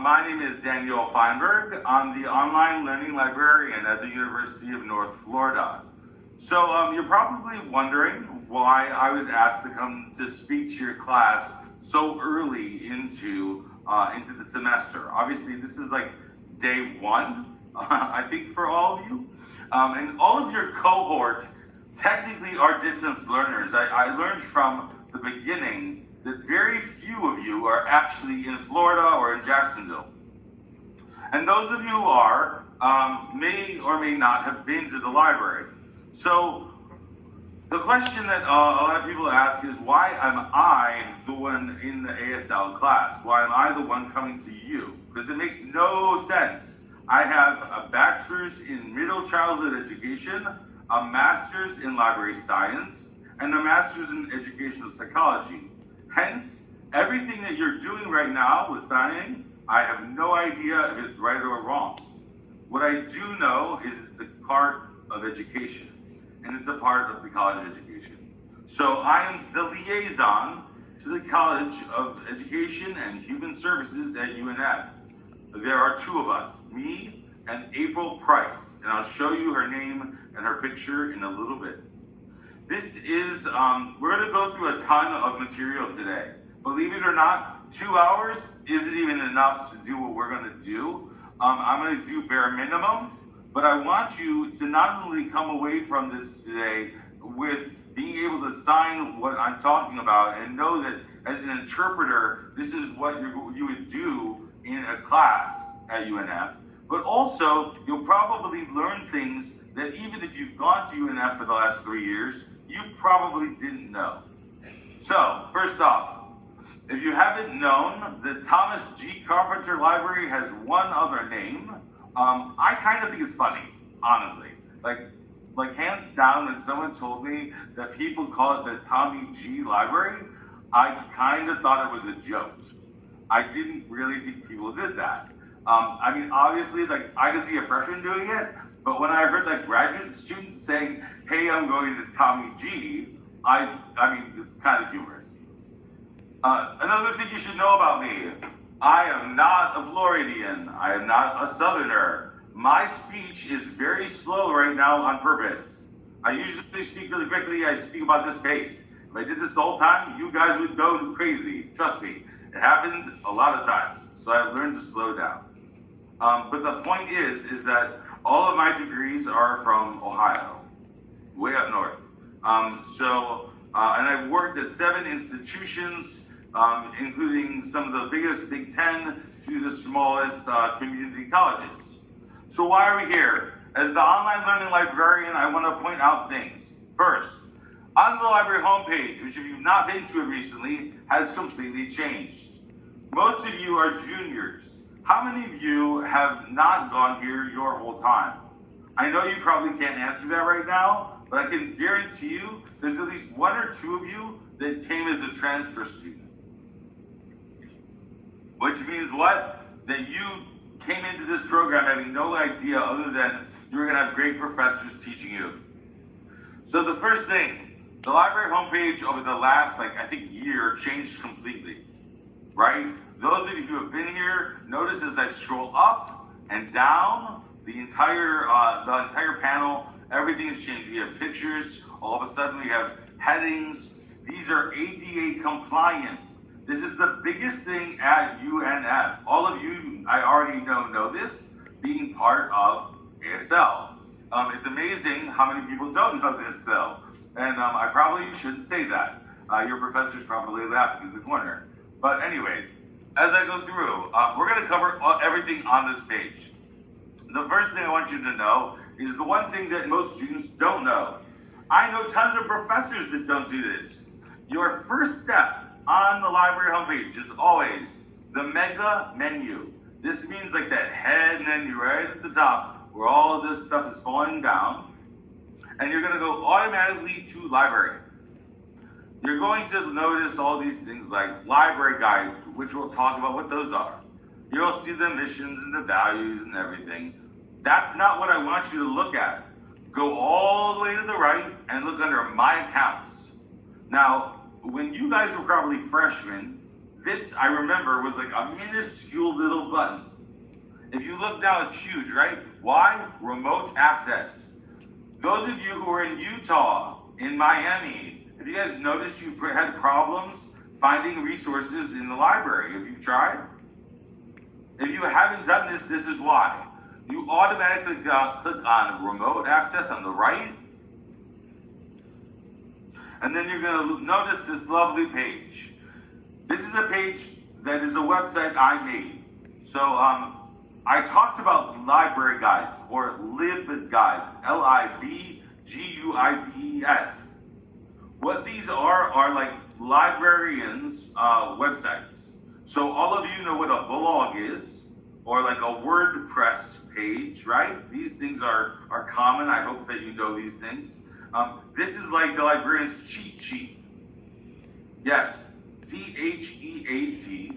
My name is Daniel Feinberg. I'm the online learning librarian at the University of North Florida. So you're probably wondering why I was asked to come to speak to your class so early into the semester. Obviously, this is like day one, I think, for all of you. And all of your cohort technically are distance learners. I learned from the beginning that very few of you are actually in Florida or in Jacksonville. And those of you who are may or may not have been to the library. So the question that a lot of people ask is, why am I the one in the ASL class? Why am I the one coming to you? Because it makes no sense. I have a bachelor's in middle childhood education, a master's in library science, and a master's in educational psychology. Hence, everything that you're doing right now with signing, I have no idea if it's right or wrong. What I do know is it's a part of education, and it's a part of the college education. So I am the liaison to the College of Education and Human Services at UNF. There are two of us, me and April Price, and I'll show you her name and her picture in a little bit. This is, we're gonna go through a ton of material today. Believe it or not, 2 hours isn't even enough to do what we're gonna do. I'm gonna do bare minimum, but I want you to not only come away from this today with being able to sign what I'm talking about and know that as an interpreter, this is what you would do in a class at UNF, but also you'll probably learn things that even if you've gone to UNF for the last 3 years, you probably didn't know. So, first off, if you haven't known, the Thomas G. Carpenter Library has one other name. I kind of think it's funny, honestly. Like hands down, when someone told me that people call it the Tommy G. Library, I kind of thought it was a joke. I didn't really think people did that. I mean, obviously, like I could see a freshman doing it, but when I heard like graduate students saying, "Hey, I'm going to Tommy G," I mean, it's kind of humorous. Another thing you should know about me, I am not a Floridian. I am not a Southerner. My speech is very slow right now on purpose. I usually speak really quickly. I speak about this pace. If I did this the whole time, you guys would go crazy. Trust me, it happens a lot of times. So I've learned to slow down. But the point is that all of my degrees are from Ohio, way up north. And I've worked at 7 institutions, including some of the biggest Big Ten to the smallest community colleges. So why are we here? As the online learning librarian, I want to point out things. First, on the library homepage, which if you've not been to it recently, has completely changed. Most of you are juniors. How many of you have not gone here your whole time? I know you probably can't answer that right now, but I can guarantee you there's at least 1 or 2 of you that came as a transfer student. Which means what? That you came into this program having no idea other than you were gonna have great professors teaching you. So the first thing, the library homepage over the last, I think, year changed completely, right? Those of you who have been here, notice as I scroll up and down, the entire panel, everything has changed. We have pictures, all of a sudden we have headings. These are ADA compliant. This is the biggest thing at UNF. All of you, I already know this, being part of ASL. It's amazing how many people don't know this though. And I probably shouldn't say that. Your professor's probably laughing in the corner. But anyways, as I go through, we're gonna cover everything on this page. The first thing I want you to know is the one thing that most students don't know. I know tons of professors that don't do this. Your first step on the library homepage is always the mega menu. This means like that head menu right at the top where all of this stuff is falling down. And you're gonna go automatically to library. You're going to notice all these things like library guides, which we'll talk about what those are. You'll see the missions and the values and everything. That's not what I want you to look at. Go all the way to the right and look under My Accounts. Now, when you guys were probably freshmen, this, I remember, was like a minuscule little button. If you look now, it's huge, right? Why? Remote access. Those of you who are in Utah, in Miami, have you guys noticed you had problems finding resources in the library? Have you tried? If you haven't done this, this is why. You automatically click on remote access on the right, and then you're going to notice this lovely page. This is a page that is a website I made. So I talked about library guides or LibGuides, LIBGUIDES. What these are like librarians' websites. So all of you know what a blog is, or like a WordPress page, right? These things are common. I hope that you know these things. This is like the librarian's cheat sheet. Yes, CHEATSHEET.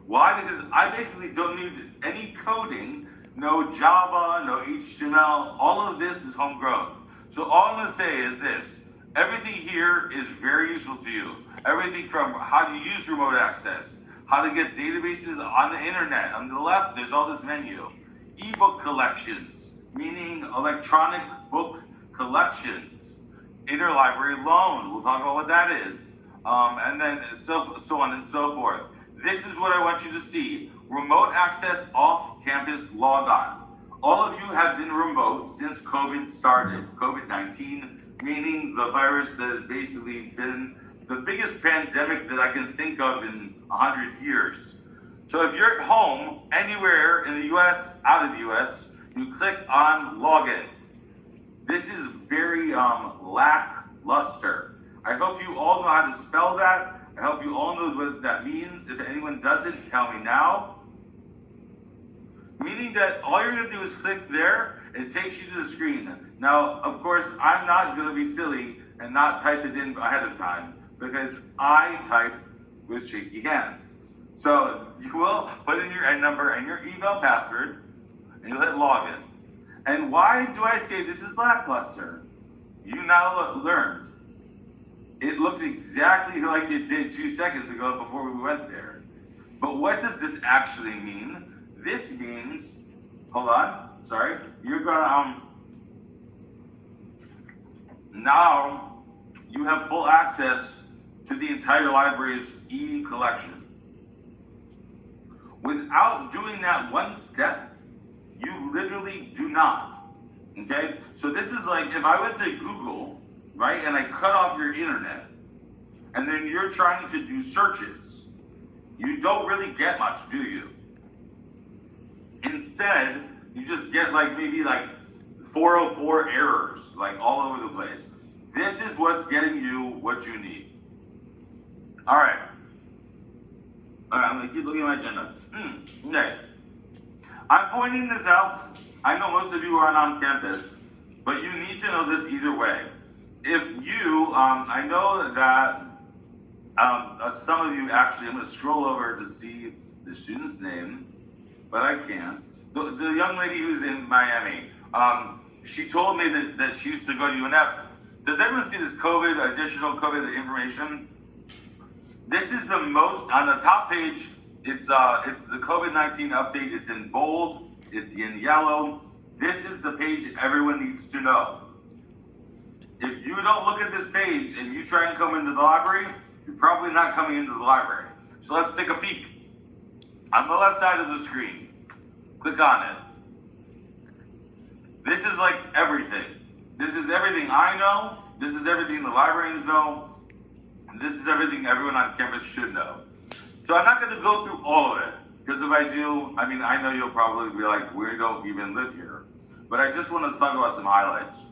Why? Because I basically don't need any coding, no Java, no HTML. All of this is homegrown. So all I'm going to say is this. Everything here is very useful to you. Everything from how to use remote access, how to get databases on the internet. On the left, there's all this menu. Ebook collections, meaning electronic book collections. Interlibrary loan, we'll talk about what that is. And then so on and so forth. This is what I want you to see. Remote access off-campus log on. All of you have been remote since COVID started. COVID-19, meaning the virus that has basically been the biggest pandemic that I can think of in 100 years. So if you're at home, anywhere in the US, out of the US, you click on login. This is very lackluster. I hope you all know how to spell that. I hope you all know what that means. If anyone doesn't, tell me now. Meaning that all you're going to do is click there, it takes you to the screen. Now, of course, I'm not going to be silly and not type it in ahead of time because I type with shaky hands. So you will put in your N number and your email password, and you'll hit login. And why do I say this is lackluster? You now learned. It looks exactly like it did 2 seconds ago before we went there. But what does this actually mean? This means, hold on, sorry, you're gonna, now you have full access to the entire library's e-collection. Without doing that one step, you literally do not, okay? So this is like if I went to Google, right, and I cut off your internet, and then you're trying to do searches, you don't really get much, do you? Instead, you just get like maybe like 404 errors, like all over the place. This is what's getting you what you need. All right, I'm gonna keep looking at my agenda. Okay, I'm pointing this out. I know most of you aren't on campus, but you need to know this either way. If you, I know that some of you actually, I'm going to scroll over to see the student's name, but I can't. The young lady who's in Miami, she told me that she used to go to UNF. Does everyone see this additional COVID information? This is the most, on the top page, it's the COVID-19 update. It's in bold, it's in yellow. This is the page everyone needs to know. If you don't look at this page and you try and come into the library, you're probably not coming into the library. So let's take a peek. On the left side of the screen, click on it. This is like everything. This is everything I know. This is everything the librarians know. This is everything everyone on campus should know. So I'm not going to go through all of it, because if I do, I mean, I know you'll probably be like, we don't even live here. But I just want to talk about some highlights.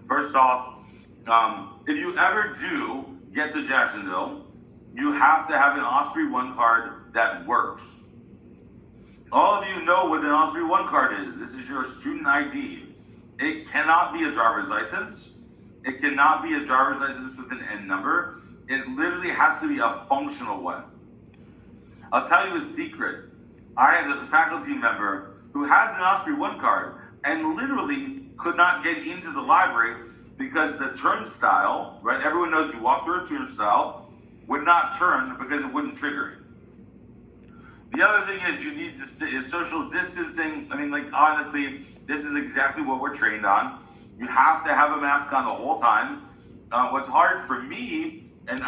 First off, if you ever do get to Jacksonville, you have to have an Osprey One card that works. All of you know what an Osprey One card is. This is your student ID. It cannot be a driver's license. It cannot be a driver's license with an N number. It literally has to be a functional one. I'll tell you a secret. I had a faculty member who has an Osprey One card and literally could not get into the library because the turnstile, right? Everyone knows you walk through a turnstile, would not turn because it wouldn't trigger it. The other thing is you need to is social distancing. I mean, like, honestly, this is exactly what we're trained on. You have to have a mask on the whole time. What's hard for me